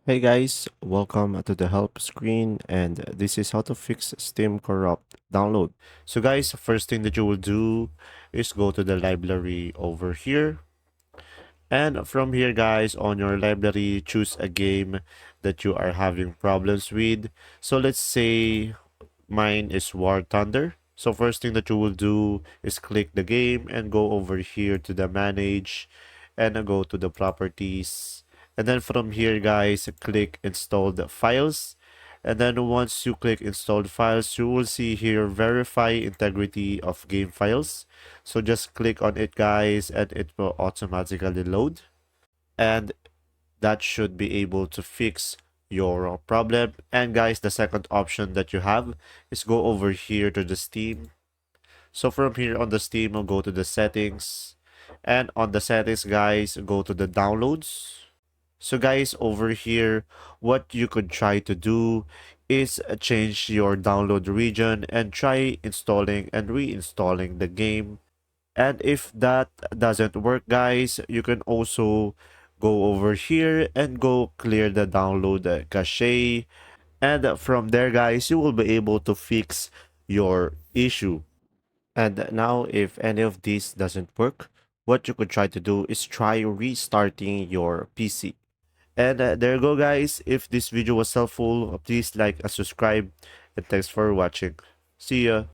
Hey guys, welcome to the help screen, and this is how to fix Steam corrupt download. So guys, first thing that you will do is go to the library over here, and from here guys, on your library, choose a game that you are having problems with. So let's say mine is War Thunder. So first thing that you will do is click the game and go over here to the manage and go to the properties. And then from here guys, click installed files. And then once you click installed files, you will see here verify integrity of game files. So just click on it guys and it will automatically load. And that should be able to fix your problem. And guys, the second option that you have is go over here to the Steam. So from here on the Steam, I'll go to the settings. And on the settings, guys, go to the downloads. So guys, over here, what you could try to do is change your download region and try installing and reinstalling the game. And if that doesn't work, guys, you can also go over here and go clear the download cache. And from there, guys, you will be able to fix your issue. And now, if any of this doesn't work, what you could try to do is try restarting your PC. And there you go, guys. If this video was helpful, please like and subscribe. And thanks for watching. See ya.